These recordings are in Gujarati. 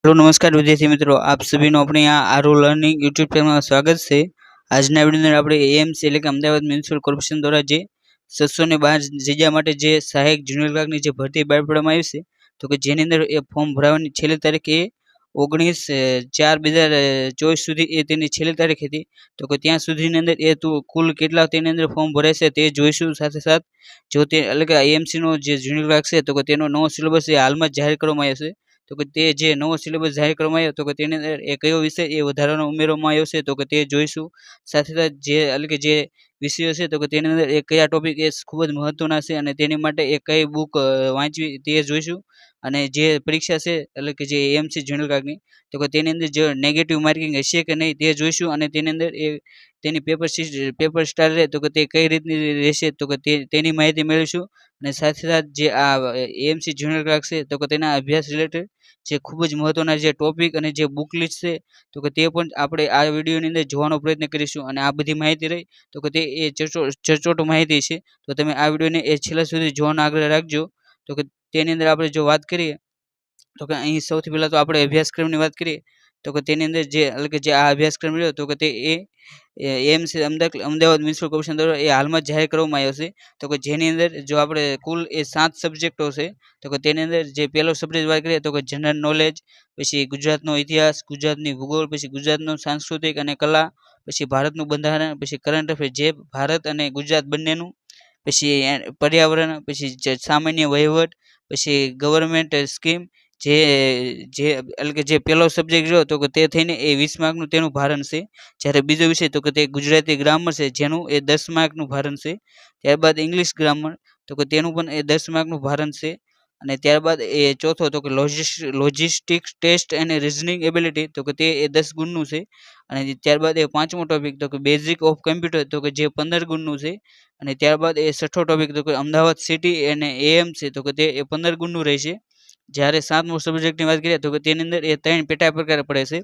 हेलो नमस्कार विद्यार्थी मित्रों, आप सभी नो अपने यहाँ आरो लर्निंग यूट्यूब चैनल में स्वागत है। आज विडियो આપણે એએમસી એટલે કે અમદાવાદ મ્યુનિસિપલ કોર્પોરેશન દ્વારા જે 712 જગ્યા માટે જે સહાયક જુનિયર ક્લાર્કની જે ભરતી બહાર પાડવામાં આવી છે, તો કે જેની અંદર એ ફોર્મ ભરવાની છેલ્લી તારીખ એ 19/4/2024 સુધી એ તેની છેલ્લી તારીખ હતી। તો કે ત્યાં સુધીની અંદર એ કુલ કેટલા તેની અંદર ફોર્મ ભરાય છે તે જોઈશું। સાથે સાથ જો તે એટલે કે એએમસી નો જે જુનિયર ક્લાર્ક છે તો કે તેનો નવો સિલેબસ એ હાલમાં જાહેર કરવામાં આવ્યો છે। તો કે તે જે નવો સિલેબસ જાહેર કરવામાં આવ્યો તો કે તેની અંદર એ કયો વિષય એ વધારાનો ઉમેરવામાં આવ્યો છે તો કે તે જોઈશું। સાથે સાથે જે એટલે કે જે વિષયો છે તો કે તેની અંદર એ કયા ટોપિક એ ખૂબ જ મહત્વના છે અને તેની માટે એ કઈ બુક વાંચવી તે જોઈશું। અને જે પરીક્ષા છે એટલે કે જે એએમસી જુનિયર ક્લાર્કની તો કે તેની અંદર જે નેગેટિવ માર્કિંગ હશે કે નહીં તે જોઈશું। અને તેની અંદર એ તેની પેપર સ્ટાઇલ રહે તો કે તે કઈ રીતની રહેશે તો કે તેની માહિતી મેળવીશું। અને સાથે સાથે જે આ એએમસી જુનિયર ક્લાર્ક છે તો કે તેના અભ્યાસ રિલેટેડ જે ખૂબ જ મહત્વના જે ટોપિક અને જે બુક લિસ્ટ છે તો કે તે પણ આપણે આ વિડીયોની અંદર જોવાનો પ્રયત્ન કરીશું। અને આ બધી માહિતી રહી તો કે તે એ સચોટ માહિતી છે, તો તમે આ વિડીયોને એ છેલ્લા સુધી જોવાનો આગ્રહ રાખજો। તો કે તેની અંદર આપણે જો વાત કરીએ તો કે અહીં સૌથી પહેલાં તો આપણે અભ્યાસક્રમની વાત કરીએ તો કે તેની અંદર જે એટલે કે જે આ અભ્યાસક્રમ રહ્યો તો કે તે એએમસી અમદાવાદ મ્યુનિસિપલ કોર્પોરેશન દ્વારા એ હાલમાં જાહેર કરવામાં આવ્યો છે। તો કે જેની અંદર જો આપણે કુલ એ 7 સબ્જેક્ટો છે તો કે તેની અંદર જે પહેલો સબ્જેક્ટ વાત કરીએ તો કે જનરલ નોલેજ, પછી ગુજરાતનો ઇતિહાસ, ગુજરાતની ભૂગોળ, પછી ગુજરાતનો સાંસ્કૃતિક અને કલા, પછી ભારતનું બંધારણ, પછી કરંટ અફેર જે ભારત અને ગુજરાત બંનેનું, પછી પર્યાવરણ, પછી સામાન્ય વહીવટ, પછી ગવર્મેન્ટ સ્કીમ જે જે એટલે કે જે પહેલો સબ્જેક્ટ રહ્યો તો કે તે થઈને એ 20 માર્કનું તેનું ભારણ છે। જ્યારે બીજો વિષય તો કે તે ગુજરાતી ગ્રામર છે જેનું એ 10 માર્કનું ભારણ છે। ત્યારબાદ ઇંગ્લિશ ગ્રામર તો કે તેનું પણ એ 10 માર્કનું ભારણ છે। અને ત્યારબાદ એ ચોથો તો કે લોજિસ્ટિક્સ ટેસ્ટ અને રીઝનિંગ એબિલિટી તો કે તે એ 10 ગુણનું છે। અને ત્યારબાદ એ પાંચમો ટોપિક તો કે બેઝિક ઓફ કમ્પ્યુટર તો કે જે 15 ગુણનું છે। અને ત્યારબાદ એ છઠ્ઠો ટોપિક તો કે અમદાવાદ સિટી અને એએમ છે તો કે તે એ 15 ગુણનું રહેશે। જ્યારે સાતમો સબ્જેક્ટની વાત કરીએ તો કે તેની અંદર એ 3 પેટા પ્રકાર પડે છે।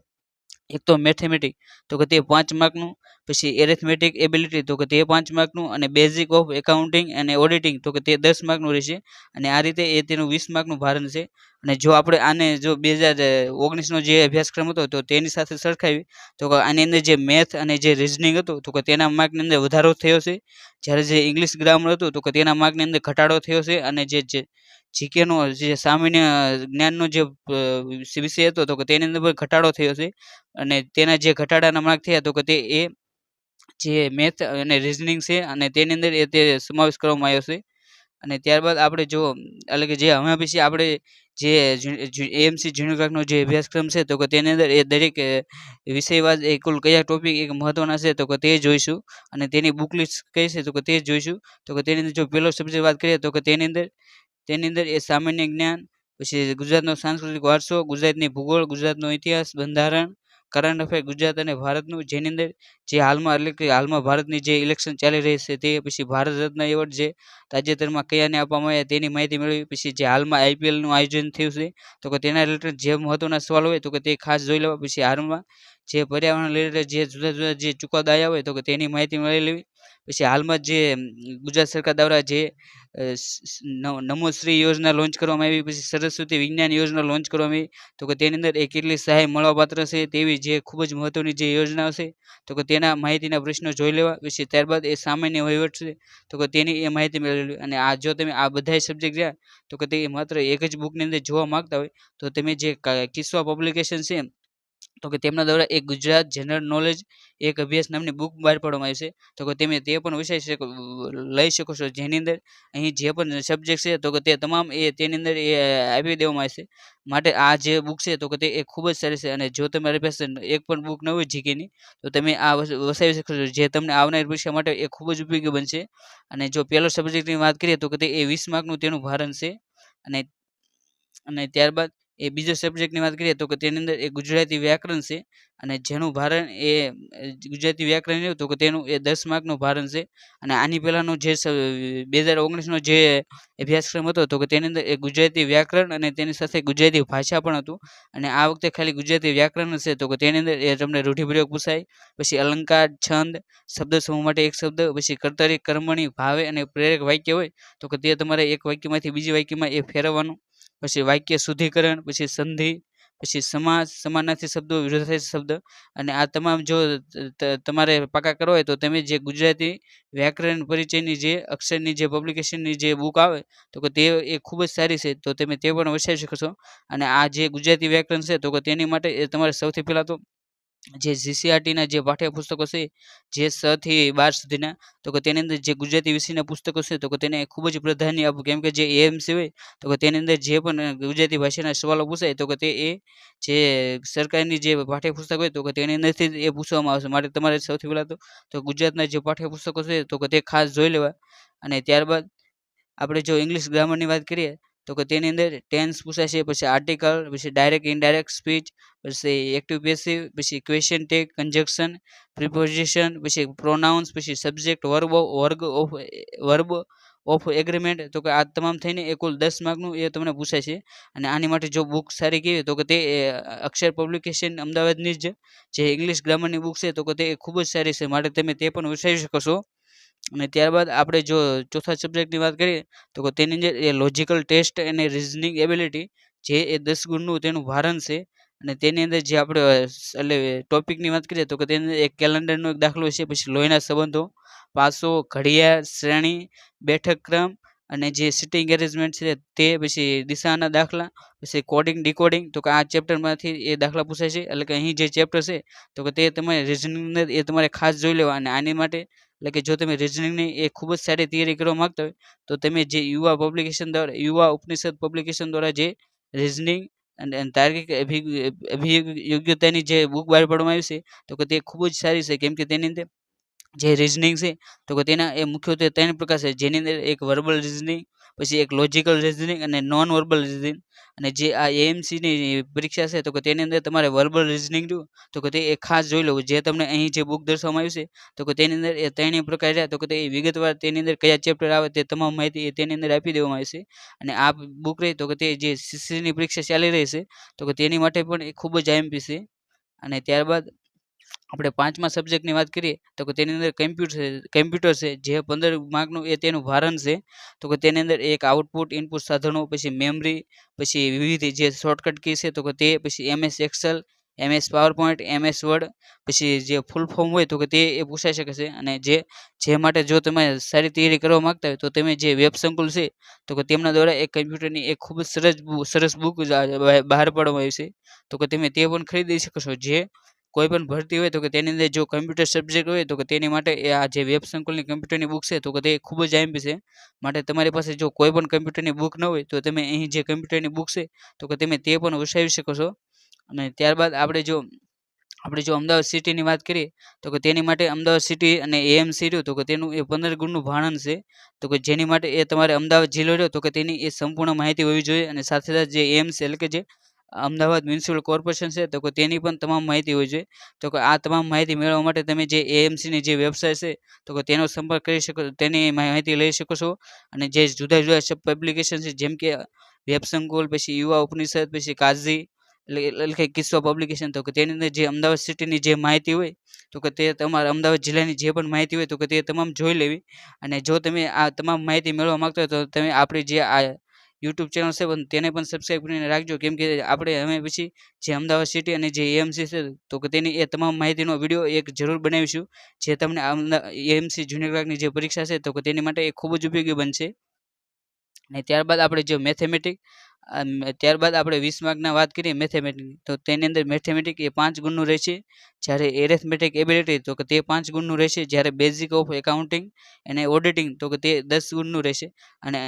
એક તો મેથેમેટિક તો કે તે 5 માર્કનું, પછી એરિથમેટિક એબિલિટી તો કે તે 5 માર્કનું, અને બેઝિક ઓફ એકાઉન્ટિંગ અને ઓડિટિંગ તો કે તે 10 માર્કનું રહેશે। અને આ રીતે એ તેનું 20 માર્કનું ભારણ છે। અને જો આપણે આને જો 2019નો જે અભ્યાસક્રમ હતો તો તેની સાથે સરખાવી તો કે આની અંદર જે મેથ અને જે રીઝનિંગ હતું તો કે તેના માર્કની અંદર વધારો થયો છે। જ્યારે જે ઇંગ્લિશ ગ્રામર હતું તો કે તેના માર્કની અંદર ઘટાડો થયો છે। અને જે જીકેનો જે સામાન્ય જ્ઞાનનો જે વિષય હતો તો કે તેની અંદર પણ ઘટાડો થયો છે। અને તેના જે ઘટાડાના માર્ક થયા તો કે તે એ જે મેથ અને રીઝનિંગ છે અને તેની અંદર એ તે સમાવેશ કરવામાં આવ્યો છે। અને ત્યારબાદ આપણે જો એટલે કે જે હવે પછી આપણે જે એએમસી જુનિયર ક્લાર્કનો જે અભ્યાસક્રમ છે તો કે તેની અંદર એ દરેક વિષયવાદ એ કુલ કયા ટોપિક એક મહત્વના છે તો કે તે જોઈશું। અને તેની બુક લિસ્ટ કઈ છે તો કે તે જોઈશું। તો કે તેની અંદર જો પહેલો સબ્જેક્ટ વાત કરીએ તો કે તેની અંદર એ સામાન્ય જ્ઞાન, પછી ગુજરાતનો સાંસ્કૃતિક વારસો, ગુજરાતની ભૂગોળ, ગુજરાતનો ઇતિહાસ, બંધારણ, કરંટ અફેર ગુજરાત અને ભારતનું, જેની અંદર જે હાલમાં એટલે કે હાલમાં ભારતની જે ઇલેક્શન ચાલી રહી છે તે, પછી ભારત રત્ન એવોર્ડ જે તાજેતરમાં કયાને આપવામાં આવ્યા તેની માહિતી મેળવી, પછી જે હાલમાં આઈપીએલનું આયોજન થયું છે તો કે તેના રિલેટેડ જે મહત્વના સવાલ હોય તો કે તે ખાસ જોઈ લેવા। પછી હાલમાં જે પર્યાવરણ રિલેટેડ જે જુદા જુદા જે ચુકાદા આવ્યા હોય તો કે તેની માહિતી મેળવી લેવી। પછી હાલમાં જે ગુજરાત સરકાર દ્વારા જે નમોશ્રી યોજના લોન્ચ કરવામાં આવી, પછી સરસ્વતી વિજ્ઞાન યોજના લોન્ચ કરવામાં આવી તો કે તેની અંદર એ કેટલી સહાય મળવાપાત્ર છે તેવી જે ખૂબ જ મહત્વની જે યોજનાઓ છે તો કે તેના માહિતીના પ્રશ્નો જોઈ લેવા। પછી ત્યારબાદ એ સામાન્ય વહીવટ છે તો કે તેની એ માહિતી મેળવી। અને આ જો તમે આ બધા સબ્જેક્ટ રહ્યા તો કે તે માત્ર એક જ બુકની અંદર જોવા માંગતા હોય તો તમે જે કિસ્સા પબ્લિકેશન છે તો કે તેમના દ્વારા એક ગુજરાત જનરલ નોલેજ એક અભ્યાસ નામની બુક બહાર પાડવામાં આવી છે। તો કે તમે તે પણ વિષય લઈ શકો છો, જેની અંદર અહીં જે પણ સબ્જેક્ટ છે તો કે તે તમામ એ તેની અંદર એ આપી દેવામાં આવશે। માટે આ જે બુક છે તો કે તે એ ખૂબ જ સારી છે। અને જો તમારી પાસે એક પણ બુક ન હોય જીકેની તો તમે આ વસાવી શકો છો, જે તમને આવનારી પરીક્ષા માટે એ ખૂબ જ ઉપયોગી બનશે। અને જો પહેલો સબ્જેક્ટની વાત કરીએ તો કે તે એ 20 માર્કનું તેનું ભારણ છે। અને ત્યારબાદ એ બીજો સબ્જેક્ટની વાત કરીએ તો કે તેની અંદર એ ગુજરાતી વ્યાકરણ છે અને જેનું ભારણ એ ગુજરાતી વ્યાકરણ રહ્યું તો કે તેનું એ 10 માર્કનું ભારણ છે। અને આની પહેલાંનો જે 2019નો જે અભ્યાસક્રમ હતો તો કે તેની અંદર એ ગુજરાતી વ્યાકરણ અને તેની સાથે ગુજરાતી ભાષા પણ હતું। અને આ વખતે ખાલી ગુજરાતી વ્યાકરણ છે તો કે તેની અંદર એ તમને રૂઢિપ્રયોગ પૂછાય, પછી અલંકાર, છંદ, શબ્દ સમૂહ માટે એક શબ્દ, પછી કર્તરી, કર્મણી, ભાવે અને પ્રેરક વાક્ય હોય તો કે તે તમારે એક વાક્યમાંથી બીજી વાક્યમાં એ ફેરવવાનું, પછી વાક્ય શુદ્ધિકરણ, પછી સંધિ, પછી સમાસ, સમાનાર્થી શબ્દો, વિરોધાર્થી શબ્દ અને આ તમામ જો તમારે પાકા કરવા હોય તો તમે જે ગુજરાતી વ્યાકરણ પરિચયની જે અક્ષરની જે પબ્લિકેશનની જે બુક આવે તો કે તે એ ખૂબ જ સારી છે, તો તમે તે પણ વસાવી શકો છો. અને આ જે ગુજરાતી વ્યાકરણ છે તો કે તેની માટે તમારે સૌથી પહેલાં તો જે જીસીઆરટીના જે પાઠ્યપુસ્તકો છે જે 6 થી 12 સુધીના, તો કે તેની અંદર જે ગુજરાતી વિષયના પુસ્તકો છે તો કે તેને ખૂબ જ પ્રાધાન્ય આપવું, કેમ કે જે એએમસી હોય તો કે તેની અંદર જે પણ ગુજરાતી ભાષાના સવાલો પૂછાય તો કે તે જે સરકારની જે પાઠ્યપુસ્તક હોય તો કે તેની અંદરથી જ એ પૂછવામાં આવશે. માટે તમારે સૌથી પહેલાં તો ગુજરાતના જે પાઠ્યપુસ્તકો છે તો કે તે ખાસ જોઈ લેવા. અને ત્યારબાદ આપણે જો ઇંગ્લિશ ગ્રામરની વાત કરીએ તો કે તેની અંદર ટેન્સ પૂછાશે, પછી આર્ટિકલ, પછી ડાયરેક્ટ ઇનડાયરેક્ટ સ્પીચ, પછી એક્ટિવ પેસિવ, પછી ક્વેશ્ચન ટેગ, કન્જક્શન, પ્રિપોઝિશન, પછી પ્રોનાઉન્સ, પછી સબ્જેક્ટ, વર્બ ઓફ એગ્રીમેન્ટ, તો કે આ તમામ થઈને એ કુલ 10 માર્કનું એ તમને પૂછાય છે. અને આની માટે જો બુક સારી કેવી તો કે તે અક્ષર પબ્લિકેશન અમદાવાદની જ જે ઇંગ્લિશ ગ્રામરની બુક છે તો કે તે ખૂબ જ સારી છે, માટે તમે તે પણ વસાવી શકો છો. અને ત્યારબાદ આપણે જો ચોથા સબ્જેક્ટની વાત કરીએ તો કે તેની અંદર એ લોજિકલ ટેસ્ટ અને રિઝનિંગ એબિલિટી જે એ 10 ગુણનું તેનું ભારણ છે. અને તેની અંદર જે આપણે એટલે ટોપિકની વાત કરીએ તો કે તેની અંદર એક કેલેન્ડરનો એક દાખલો છે, પછી લોહીના સંબંધો, પાસો, ઘડિયાળ, શ્રેણી, બેઠક ક્રમ અને જે સિટિંગ એરેન્જમેન્ટ છે તે, પછી દિશાના દાખલા, પછી કોડિંગ ડીકોડિંગ, તો કે આ ચેપ્ટરમાંથી એ દાખલા પૂછાય છે. એટલે કે અહીં જે ચેપ્ટર છે તો કે તે તમારે રિઝનિંગની અંદર એ તમારે ખાસ જોઈ લેવા. અને આની માટે એટલે કે જો તમે રિઝનિંગની એ ખૂબ જ સારી તૈયારી કરવા માંગતા હોય તો તમે જે યુવા પબ્લિકેશન દ્વારા, યુવા ઉપનિષદ પબ્લિકેશન દ્વારા જે રિઝનિંગ અને તાર્કિક અભિયોગ્યતાની જે બુક બહાર પાડવામાં આવી છે તો કે તે ખૂબ જ સારી છે, કેમ કે તેની અંદર જે રીઝનિંગ છે તો કે તેના એ મુખ્યત્વે 3 પ્રકાર છે, જેની અંદર એક વર્બલ રીઝનિંગ, પછી એક લોજિકલ રીઝનિંગ અને નોન વર્બલ રીઝનિંગ. અને જે આ એએમસીની પરીક્ષા છે તો કે તેની અંદર તમારે વર્બલ રીઝનિંગ તો કે તે એ ખાસ જોઈ લેવું. જે તમને અહીં જે બુક દર્શાવવામાં આવી છે તો કે તેની અંદર એ 3 પ્રકાર રહ્યા તો કે તે વિગતવાર તેની અંદર કયા ચેપ્ટર આવે તે તમામ માહિતી તેની અંદર આપી દેવામાં આવી છે. અને આ બુક રહી તો કે તે જે સીસીની પરીક્ષા ચાલી રહી છે તો કે તેની માટે પણ એ ખૂબ જ આઈએમપી છે. અને ત્યારબાદ આપણે 5મા સબ્જેક્ટની વાત કરીએ તો કે તેની અંદર કમ્પ્યુટર છે જે 15 માર્કનું એ તેનું ભારણ છે. તો કે તેની અંદર એક આઉટપુટ ઇનપુટ સાધનો, પછી મેમરી, પછી વિવિધ જે શોર્ટકટ કી છે તો કે તે, પછી MS Excel, MS PowerPoint, MS Word, પછી જે ફૂલ ફોર્મ હોય તો કે તે એ પૂછાઈ શકે છે. અને જે માટે જો તમે સારી તૈયારી કરવા માંગતા હોય તો તમે જે વેબ સંકુલ છે તો કે તેમના દ્વારા એક કમ્પ્યુટરની એક ખૂબ જ સરસ બુક બહાર પાડવામાં આવી છે, તો કે તમે તે પણ ખરીદી શકો છો. જે કોઈ પણ ભરતી હોય તો કે તેની અંદર જો કમ્પ્યુટર સબ્જેક્ટ હોય તો કે તેની માટે આ જે વેબ સંકુલની કમ્પ્યુટરની બુક છે તો કે તે ખૂબ જ આઈએમપી છે. માટે તમારી પાસે જો કોઈ પણ કમ્પ્યુટરની બુક ન હોય તો તમે અહીં જે કમ્પ્યુટરની બુક છે તો કે તમે તે પણ વસાવી શકો છો. અને ત્યારબાદ આપણે જો અમદાવાદ સિટીની વાત કરીએ તો કે તેની માટે અમદાવાદ સિટી અને એએમસી રહ્યું તો કે તેનું એ 15 ગુણનું ભારણ છે. તો કે જેની માટે એ તમારે અમદાવાદ જિલ્લો રહ્યો તો કે તેની એ સંપૂર્ણ માહિતી હોવી જોઈએ. અને સાથે સાથે જે એએમસી એટલે કે જે અમદાવાદ મ્યુનિસિપલ કોર્પોરેશન છે તો કે તેની પણ તમામ માહિતી હોવી જોઈએ. તો કે આ તમામ માહિતી મેળવવા માટે તમે જે એએમસીની જે વેબસાઇટ છે તો કે તેનો સંપર્ક કરી શકો, તેની માહિતી લઈ શકો છો. અને જે જુદા જુદા સબ પબ્લિકેશન છે જેમ કે વેબ સંકુલ, પછી યુવા ઉપનિષદ, પછી કાઝી એટલે કે કિસ્સો પબ્લિકેશન, તો કે તેની અંદર જે અમદાવાદ સિટીની જે માહિતી હોય તો કે તે તમારા અમદાવાદ જિલ્લાની જે પણ માહિતી હોય તો કે તે તમામ જોઈ લેવી. અને જો તમે આ તમામ માહિતી મેળવવા માંગતા હોય તો તમે આપણી જે આ યુટ્યુબ ચેનલ છે તેને પણ સબસ્ક્રાઈબ કરીને રાખજો, કેમ કે આપણે હવે પછી જે અમદાવાદ સિટી અને જે એએમસી છે તો કે તેની એ તમામ માહિતીનો વિડીયો એક જરૂર બનાવીશું, જે તમને એએમસી જુનિયર ક્લાર્કની જે પરીક્ષા છે તો કે તેની માટે એ ખૂબ જ ઉપયોગી બનશે. અને ત્યારબાદ આપણે જો ત્યારબાદ આપણે 20 માર્કના વાત કરીએ મેથેમેટિકની, તો તેની અંદર મેથેમેટિક એ 5 ગુણનું રહેશે. જ્યારે એરેથમેટિક એબિલિટી તો કે તે 5 ગુણનું રહેશે. જ્યારે બેઝિક ઓફ એકાઉન્ટિંગ અને ઓડિટિંગ તો કે તે 10 ગુણનું રહેશે. અને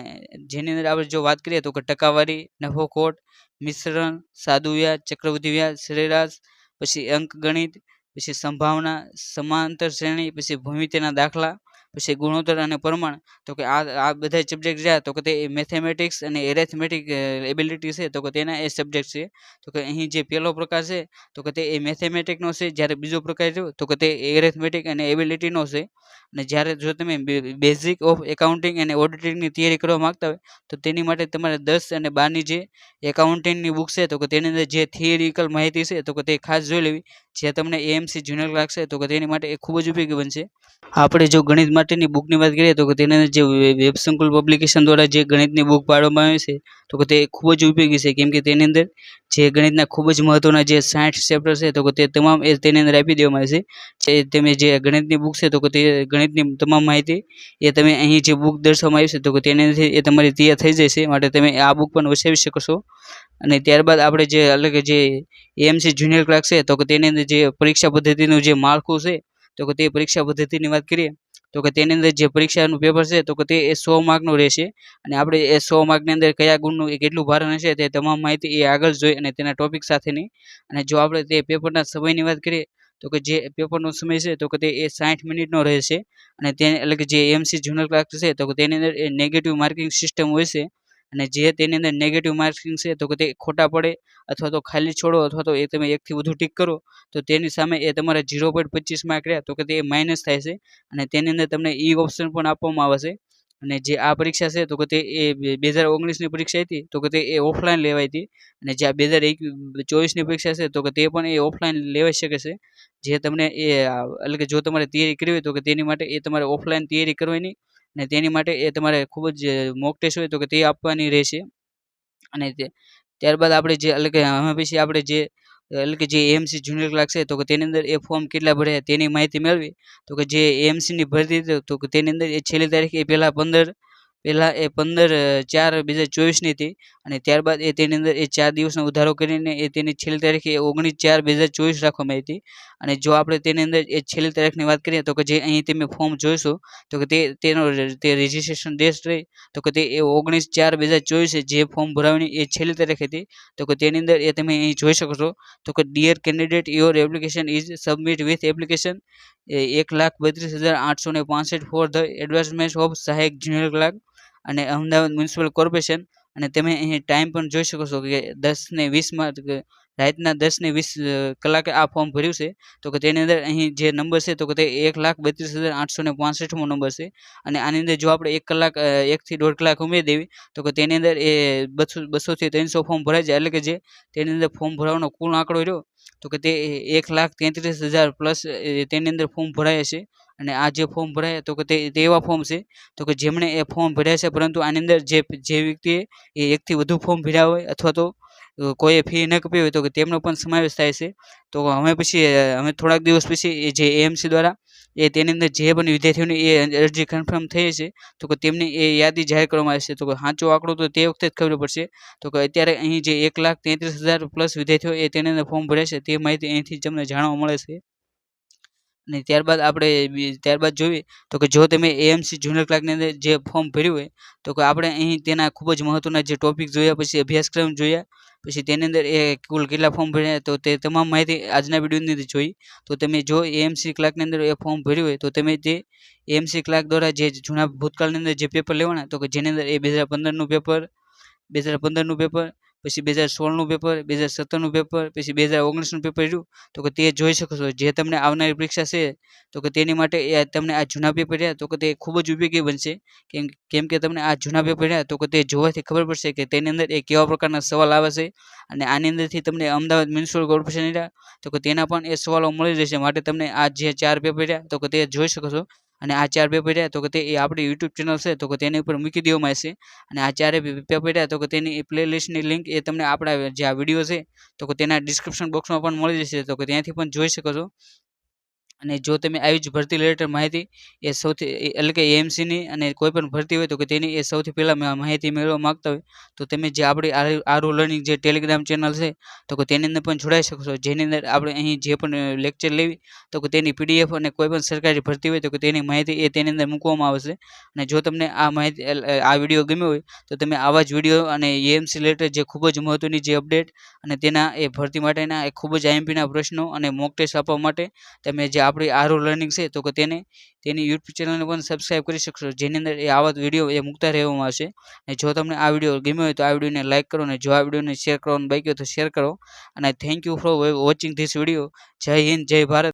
જેની અંદર આપણે જો વાત કરીએ તો કે ટકાવારી, નફો ખોટ, મિશ્રણ, સાદું વ્યાજ, ચક્રવૃદ્ધિ વ્યાજ, સરેરાશ, પછી અંકગણિત, પછી સંભાવના, સમાંતર શ્રેણી, પછી ભૂમિતિના દાખલા, પછી ગુણોત્તર અને પ્રમાણ, તો કે આ બધા સબ્જેક્ટ રહ્યા તો કે તે મેથેમેટિક્સ અને એરેથમેટિક એબિલિટી છે તો કે તેના એ સબ્જેક્ટ છે. તો કે અહીં જે પહેલો પ્રકાર છે તો કે તે એ મેથેમેટિકનો છે, જ્યારે બીજો પ્રકાર રહ્યો તો કે તે એરેથમેટિક અને એબિલિટીનો છે. અને જ્યારે જો તમે બેઝિક ઓફ એકાઉન્ટિંગ અને ઓડિટિંગની તૈયારી કરવા માંગતા હોય તો તેની માટે તમારે 10 અને 12ની જે એકાઉન્ટિંગની બુક છે તો કે તેની અંદર જે થિયરિકલ માહિતી છે તો કે તે ખાસ જોઈ લેવી. જે તમને એએમસી જુનિયર ક્લાર્ક છે તો કે તેની માટે એ ખૂબ જ ઉપયોગી બનશે. આપણે જો ગણિત માટેની બુકની વાત કરીએ તો કે તેની અંદર જે વેબ સંકુલ પબ્લિકેશન દ્વારા જે ગણિતની બુક પાડવામાં આવી છે તો કે તે ખૂબ જ ઉપયોગી છે, કેમ કે તેની અંદર જે ગણિતના ખૂબ જ મહત્વના જે 60 ચેપ્ટર છે તો કે તે તમામ તેની અંદર આપી દેવામાં આવે છે. જે તમે જે ગણિતની બુક છે તો કે તે ગણિતની તમામ માહિતી એ તમે અહીં જે બુક દર્શાવવામાં આવી છે તો કે તેની અંદર એ તમારી તૈયાર થઈ જશે, માટે તમે આ બુક પણ વસાવી શકો છો. અને ત્યારબાદ આપણે જે અલગ જે એએમસી જુનિયર ક્લાર્ક છે તો કે તેની અંદર જે પરીક્ષા પદ્ધતિનું જે માળખું છે તો કે તે પરીક્ષા પદ્ધતિની વાત કરીએ તો કે તેની અંદર જે પરીક્ષાનું પેપર છે તો કે તે 100 માર્કનું રહેશે, અને આપણે એ 100 માર્કની અંદર કયા ગુણનું કેટલું ભારણ હશે તે તમામ માહિતી એ આગળ જોઈ અને તેના ટોપિક સાથેની. અને જો આપણે તે પેપરના સમયની વાત કરીએ તો કે જે પેપરનો સમય છે તો કે તે 60 મિનિટનો રહેશે, અને તે એટલે કે જે એએમસી જુનિયર ક્લાર્ક છે તો કે તેની અંદર એ નેગેટિવ માર્કિંગ સિસ્ટમ હોય છે, અને જે તેની અંદર નેગેટિવ માર્કિંગ છે તો કે તે ખોટા પડે અથવા તો ખાલી છોડો અથવા તો એ તમે એકથી વધુ ટીક કરો તો તેની સામે એ તમારા 0.25 માર્ક રહ્યા તો કે તે માઇનસ થાય છે, અને તેની અંદર તમને ઈ ઓપ્શન પણ આપવામાં આવે છે. અને જે આ પરીક્ષા છે તો કે તે એ 2019ની પરીક્ષા હતી તો કે તે એ ઓફલાઈન લેવાઈ હતી, અને જે આ 2024ની પરીક્ષા છે તો કે તે પણ એ ઓફલાઈન લેવાઈ શકે છે. જે તમને એ એટલે કે જો તમારે તૈયારી કરવી હોય તો કે તેની માટે એ તમારે ઓફલાઈન તૈયારી કરવાની, અને તેની માટે એ તમારે ખૂબ જ મોક ટેસ્ટ હોય તો કે તે આપવાની રહેશે. અને ત્યારબાદ આપણે જે એટલે કે આમાં પછી આપણે જે એટલે કે જે એએમસી જુનિયર ક્લાર્ક છે તો કે તેની અંદર એ ફોર્મ કેટલા ભર્યા તેની માહિતી મેળવી તો કે જે એએમસીની ભરતી તો કે તેની અંદર એ છેલ્લી તારીખ એ પહેલાં 15/4/2024ની હતી, અને ત્યારબાદ એ તેની અંદર એ 4 દિવસનો વધારો કરીને એ તેની છેલ્લી તારીખ એ 19/4/2024 રાખવામાં આવી હતી. અને જો આપણે તેની અંદર એ છેલ્લી તારીખની વાત કરીએ તો કે જે અહીં તમે ફોર્મ જોઈશો તો કે તેનો તે રજિસ્ટ્રેશન ડેટ રહી તો કે તે 19/4/2024 જે ફોર્મ ભરાવાની એ છેલ્લી તારીખ હતી તો કે તેની અંદર એ તમે અહીં જોઈ શકો છો તો કે dear candidate your application is submit with application 1,32,865 for the advancement of સહાયક જુનિયર ક્લાર્ક અને અમદાવાદ મ્યુનિસિપલ કોર્પોરેશન. અને તમે અહીં ટાઈમ પણ જોઈ શકો છો કે 10:20 રાતના 10:20 કલાકે આ ફોર્મ ભર્યું છે તો કે તેની અંદર અહીં જે નંબર છે તો કે તે 1,32,865મો નંબર છે, અને આની અંદર જો આપણે 1 કલાક 1 થી 1.5 કલાક ઉમેરી દેવી તો કે તેની અંદર એ 200 થી 300 ફોર્મ ભરાઈ જાય, એટલે કે જે તેની અંદર ફોર્મ ભરવાનો કુલ આંકડો રહ્યો તો કે તે 1,33,000 પ્લસ તેની અંદર ફોર્મ ભરાય છે. અને આ જે ફોર્મ ભરાય તો કે તે એવા ફોર્મ છે તો કે જેમણે એ ફોર્મ ભર્યા છે, પરંતુ આની અંદર જે વ્યક્તિએ એ એકથી વધુ ફોર્મ ભર્યા હોય અથવા તો કોઈએ ફી ન કપાવી હોય તો કે તેમનો પણ સમાવેશ થાય છે. તો હવે પછી હવે થોડાક દિવસ પછી એ જે એએમસી દ્વારા એ તેની અંદર જે પણ વિદ્યાર્થીઓની એ અરજી કન્ફર્મ થઈ છે તો કે તેમની એ યાદી જાહેર કરવામાં આવશે. તો કે સાચો આંકડો તો તે વખતે જ ખબર પડશે. તો કે અત્યારે અહીં જે 1,33,000 પ્લસ વિદ્યાર્થીઓ એ તેની અંદર ફોર્મ ભર્યા છે તે માહિતી અહીંથી તમને જાણવા મળે છે. અને ત્યારબાદ આપણે જોઈએ તો કે જો તમે એએમસી જુનિયર ક્લાર્કની અંદર જે ફોર્મ ભર્યું હોય તો કે આપણે અહીં તેના ખૂબ જ મહત્વના જે ટોપિક જોયા, પછી અભ્યાસક્રમ જોયા, પછી તેની અંદર એ કુલ કેટલા ફોર્મ ભર્યા તો તે તમામ માહિતી આજના વિડીયોની અંદર જોઈ. તો તમે જો એએમસી ક્લાર્કની અંદર એ ફોર્મ ભર્યું હોય તો તમે તે એએમસી ક્લાર્ક દ્વારા જે જૂના ભૂતકાળની અંદર જે પેપર લેવાના તો કે જેની અંદર એ 2015નું પેપર, 2015નું પેપર, પછી 2016નું પેપર, 2017નું પેપર, પછી 2019નું પેપર રહ્યું તો કે તે જોઈ શકો છો. જે તમને આવનારી પરીક્ષા છે તો કે તેની માટે એ તમને આ જૂના પેપર રહ્યા તો કે તે ખૂબ જ ઉપયોગી બનશે, કેમ કે તમને આ જૂના પેપર રહ્યા તો કે તે જોવાથી ખબર પડશે કે તેની અંદર એ કેવા પ્રકારના સવાલ આવે છે, અને આની અંદરથી તમને અમદાવાદ મ્યુનિસિપલ કોર્પોરેશન રહ્યા તો કે તેના પણ એ સવાલો મળી રહેશે. માટે તમને આ જે 4 પેપર રહ્યા તો કે તે જોઈ શકો છો, અને આ 4 પેપર રહ્યા તો કે તે આપણી યુટ્યુબ ચેનલ છે તો કે તેની ઉપર મૂકી દેવામાં આવશે. અને આ 4 પેપર રહ્યા તો કે તેની પ્લેલિસ્ટની લિંક એ તમને આપણા જે આ વિડીયો છે તો કે તેના ડિસ્ક્રિપ્શન બોક્સમાં પણ મળી જશે, તો કે ત્યાંથી પણ જોઈ શકો છો. અને જો તમે આવી જ ભરતી રિલેટેડ માહિતી એ સૌથી એટલે કે એએમસીની અને કોઈ પણ ભરતી હોય તો કે તેની એ સૌથી પહેલાં માહિતી મેળવવા માગતા હોય તો તમે જે આપણી આરુ લર્નિંગ જે ટેલિગ્રામ ચેનલ છે તો કે તેની અંદર પણ જોડાઈ શકો છો, જેની અંદર આપણે અહીં જે પણ લેક્ચર લેવી તો કે તેની પીડીએફ અને કોઈ પણ સરકારી ભરતી હોય તો કે તેની માહિતી એ તેની અંદર મૂકવામાં આવશે. અને જો તમને આ માહિતી આ વિડીયો ગમ્યો હોય તો તમે આવા જ વિડીયો અને એએમસી રિલેટેડ જે ખૂબ જ મહત્વની જે અપડેટ અને તેના એ ભરતી માટેના એ ખૂબ જ આઈએમપીના પ્રશ્નો અને મોક ટેસ્ટ આપવા માટે તમે જે આપણી આરુ લર્નિંગ છે તો કે તેની યુટ્યુબ ચેનલને પણ સબસ્ક્રાઈબ કરી શકશો, જેની અંદર એ આવા વિડીયો એ મૂકતા રહેવામાં આવશે. અને જો તમને આ વિડીયો ગમ્યો હોય તો આ વિડીયોને લાઇક કરો, અને જો આ વિડીયોને શેર કરવાનું બાકી હોય તો શેર કરો. અને thank you for watching this video. જય હિન્દ, જય ભારત.